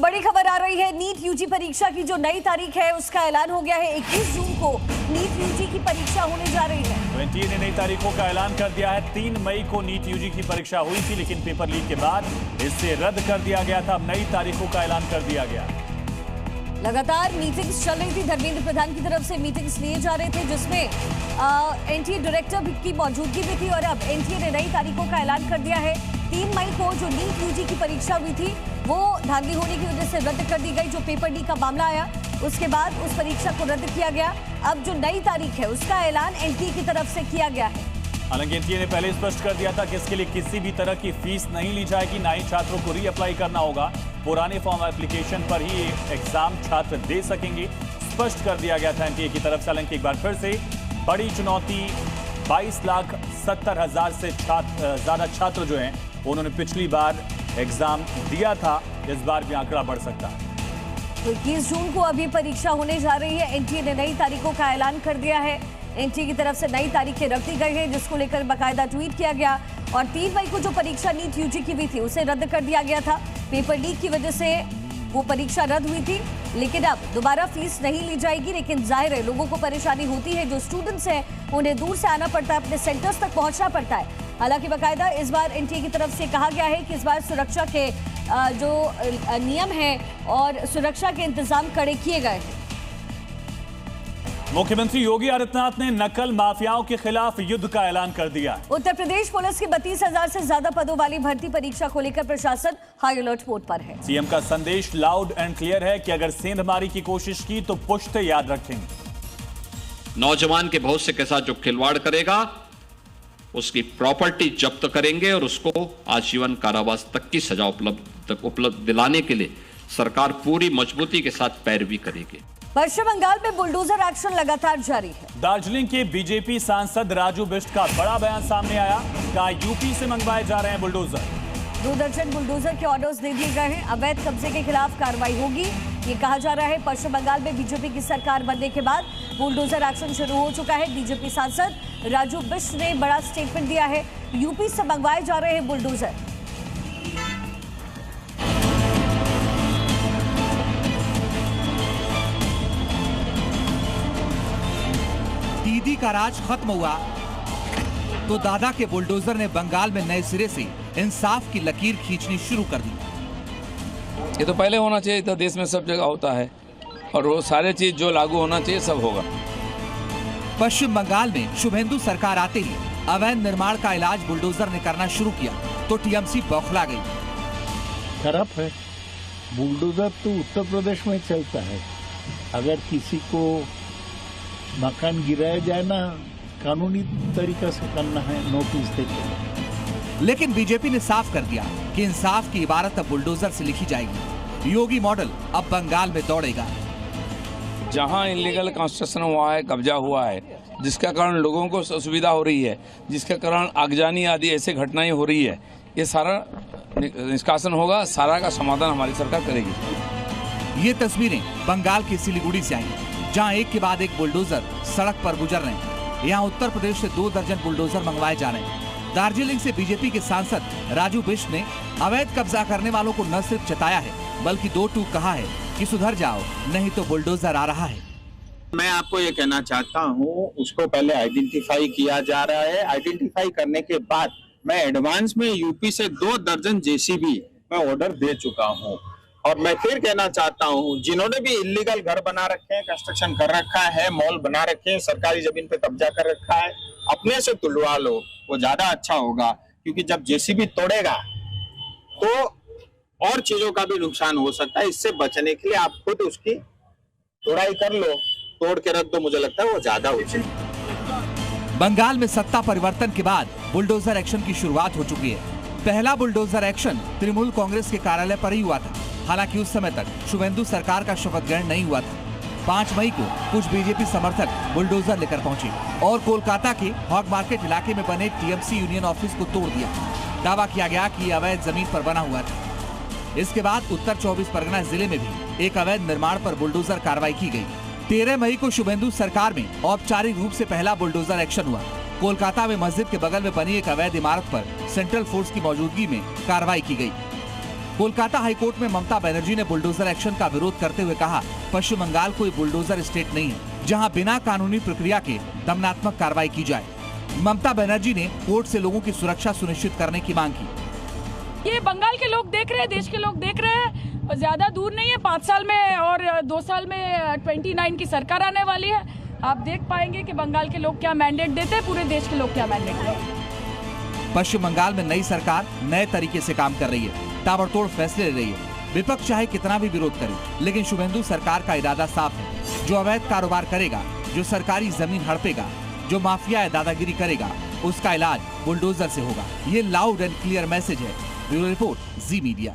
बड़ी खबर आ रही है। नीट यूजी परीक्षा की जो नई तारीख है उसका ऐलान हो गया है। 21 जून को नीट यूजी की परीक्षा होने जा रही है। एनटीए ने नई तारीखों का ऐलान कर दिया है। 3 मई को नीट यूजी की परीक्षा हुई थी, लेकिन पेपर लीक के बाद इसे रद्द कर दिया गया था। अब नई तारीखों का ऐलान कर दिया गया। लगातार मीटिंग्स चल रही थी। धर्मेंद्र प्रधान की तरफ से मीटिंग्स लिए जा रहे थे, जिसमें एनटीए डायरेक्टर की मौजूदगी भी थी। और अब एनटीए ने नई तारीखों का ऐलान कर दिया है। 3 मई को जो नीट यूजी की परीक्षा हुई थी वो धांधली होने की वजह से रद्द कर दी गई। जो पेपर लीक का मामला आया उसके बाद उस परीक्षा को रद्द किया गया। अब जो नई तारीख है उसका ऐलान एनटीए की तरफ से किया गया है। हालांकि एनटीए ने पहले स्पष्ट कर दिया था कि इसके लिए किसी भी तरह की फीस नहीं ली जाएगी, ना ही छात्रों को रीअप्लाई करना होगा। पुराने फॉर्म एप्लीकेशन पर ही एग्जाम छात्र दे सकेंगे, स्पष्ट कर दिया गया था एनटीए की तरफ से। हालांकि एक बार फिर से बड़ी चुनौती, 22,70,000 से ज्यादा छात्र जो हैं उन्होंने पिछली बार एग्जाम दिया था। इस बार भी आंकड़ा बढ़ सकता है। तो 21 जून को अभी परीक्षा होने जा रही है। एनटीए ने नई तारीखों का ऐलान कर दिया है। एनटीए की तरफ से नई तारीखें रख दी गई है, जिसको लेकर बाकायदा ट्वीट किया गया। और 3 मई को जो परीक्षा नीट यूजी की हुई थी उसे रद्द कर दिया गया था। पेपर लीक की वजह से वो परीक्षा रद्द हुई थी, लेकिन अब दोबारा फीस नहीं ली जाएगी। लेकिन जाहिर है लोगों को परेशानी होती है। जो स्टूडेंट्स हैं उन्हें दूर से आना पड़ता है, अपने सेंटर्स तक पहुंचना पड़ता है। हालांकि बाकायदा इस बार एनटीए की तरफ से कहा गया है कि इस बार सुरक्षा के जो नियम हैं और सुरक्षा के इंतजाम कड़े किए गए हैं। मुख्यमंत्री योगी आदित्यनाथ ने नकल माफियाओं के खिलाफ युद्ध का ऐलान कर दिया। उत्तर प्रदेश पुलिस की 32,000 से ज्यादा पदों वाली भर्ती परीक्षा को लेकर प्रशासन हाई अलर्ट मोड पर है। सीएम का संदेश लाउड एंड क्लियर है कि अगर सेंधमारी की कोशिश की तो पुश्ते याद रखेंगे। नौजवान के भविष्य के साथ जो खिलवाड़ करेगा उसकी प्रॉपर्टी जब्त करेंगे और उसको आजीवन कारावास तक की सजा उपलब्ध दिलाने के लिए सरकार पूरी मजबूती के साथ पैरवी करेगी। पश्चिम बंगाल में बुलडोजर एक्शन लगातार जारी है। दार्जिलिंग के बीजेपी सांसद राजू बिष्ट का बड़ा बयान सामने आया। कहा यूपी से मंगवाए जा रहे हैं बुलडोजर। 2 दर्जन बुलडोजर के ऑर्डर्स दे दिए गए हैं। अवैध कब्जे के खिलाफ कार्रवाई होगी, ये कहा जा रहा है। पश्चिम बंगाल में बीजेपी की सरकार बनने के बाद बुलडोजर एक्शन शुरू हो चुका है। बीजेपी सांसद राजू बिष्ट ने बड़ा स्टेटमेंट दिया है। यूपी से मंगवाए जा रहे हैं बुलडोजर। दीदी का राज खत्म हुआ तो दादा के बुलडोजर ने बंगाल में नए सिरे से इंसाफ की लकीर खींचनी शुरू कर दी। ये तो पहले होना चाहिए था, देश में सब जगह होता है और वो सारे चीज जो लागू होना चाहिए सब होगा। पश्चिम बंगाल में शुभेंदु सरकार आते ही अवैध निर्माण का इलाज बुलडोजर ने करना शुरू किया तो टीएमसी बौखला गई। खराब है, बुलडोजर तो उत्तर प्रदेश में चलता है। अगर किसी को मकान गिराया जाए ना, कानूनी तरीका से करना है, नोटिस देके। लेकिन बीजेपी ने साफ कर दिया कि इंसाफ की इबारत अब बुलडोजर से लिखी जाएगी। योगी मॉडल अब बंगाल में दौड़ेगा। जहां इलीगल कंस्ट्रक्शन हुआ है, कब्जा हुआ है, जिसका कारण लोगों को असुविधा हो रही है, जिसके कारण आगजनी आदि ऐसे घटनाएं हो रही है, ये सारा निष्कासन होगा। सारा का समाधान हमारी सरकार करेगी। ये तस्वीरें बंगाल की सिलीगुड़ी से आई, जहां एक के बाद एक बुलडोजर सड़क पर गुजर रहे हैं। यहाँ उत्तर प्रदेश से 2 दर्जन बुलडोजर मंगवाए जा रहे हैं। दार्जिलिंग से बीजेपी के सांसद राजू बिष्ट ने अवैध कब्जा करने वालों को न सिर्फ चेताया है, बल्कि 2 टूक कहा है कि सुधर जाओ, नहीं तो बुलडोजर आ रहा है। मैं आपको ये कहना चाहता हूँ, उसको पहले आइडेंटिफाई किया जा रहा है। आइडेंटिफाई करने के बाद मैं एडवांस में यूपी से 2 दर्जन जेसीबी मैं ऑर्डर दे चुका हूँ। और मैं फिर कहना चाहता हूँ, जिन्होंने भी इलीगल घर बना रखे हैं, कंस्ट्रक्शन कर रखा है, मॉल बना रखे हैं, सरकारी जमीन पे कब्जा कर रखा है, अपने से तुलवा लो, वो ज्यादा अच्छा होगा। क्योंकि जब जेसीबी तोड़ेगा तो और चीजों का भी नुकसान हो सकता है। इससे बचने के लिए आप खुद उसकी तोड़ाई कर लो, तोड़ के रख दो। मुझे लगता है वो ज्यादा उचित। बंगाल में सत्ता परिवर्तन के बाद बुलडोजर एक्शन की शुरुआत हो चुकी है। पहला बुलडोजर एक्शन तृणमूल कांग्रेस के कार्यालय पर ही हुआ था। हालांकि उस समय तक शुभेंदु सरकार का शपथ ग्रहण नहीं हुआ था। 5 मई को कुछ बीजेपी समर्थक बुलडोजर लेकर पहुंचे और कोलकाता के हॉग मार्केट इलाके में बने टीएमसी यूनियन ऑफिस को तोड़ दिया। दावा किया गया कि अवैध जमीन पर बना हुआ था। इसके बाद उत्तर 24 परगना जिले में भी एक अवैध निर्माण पर बुलडोजर कार्रवाई की गई। 13 मई को शुभेंदु सरकार में औपचारिक रूप से पहला बुलडोजर एक्शन हुआ। कोलकाता में मस्जिद के बगल में बनी एक अवैध इमारत पर सेंट्रल फोर्स की मौजूदगी में कार्रवाई की गई। कोलकाता हाईकोर्ट में ममता बनर्जी ने बुलडोजर एक्शन का विरोध करते हुए कहा, पश्चिम बंगाल कोई बुलडोजर स्टेट नहीं है जहां बिना कानूनी प्रक्रिया के दमनात्मक कार्रवाई की जाए। ममता बनर्जी ने कोर्ट से लोगों की सुरक्षा सुनिश्चित करने की मांग की। ये बंगाल के लोग देख रहे हैं, देश के लोग देख रहे हैं, ज्यादा दूर नहीं है, 5 साल में और 2 साल में 29 की सरकार आने वाली है। आप देख पाएंगे कि बंगाल के लोग क्या मैंडेट देते हैं, पूरे देश के लोग क्या मैंडेट देते हैं। पश्चिम बंगाल में नई सरकार नए तरीके से काम कर रही है, ताबड़तोड़ फैसले ले रही है। विपक्ष चाहे कितना भी विरोध करे, लेकिन शुभेंदु सरकार का इरादा साफ है। जो अवैध कारोबार करेगा, जो सरकारी जमीन हड़पेगा, जो माफिया दादागिरी करेगा, उसका इलाज बुलडोजर से होगा। ये लाउड एंड क्लियर मैसेज है। ब्यूरो रिपोर्ट, जी मीडिया।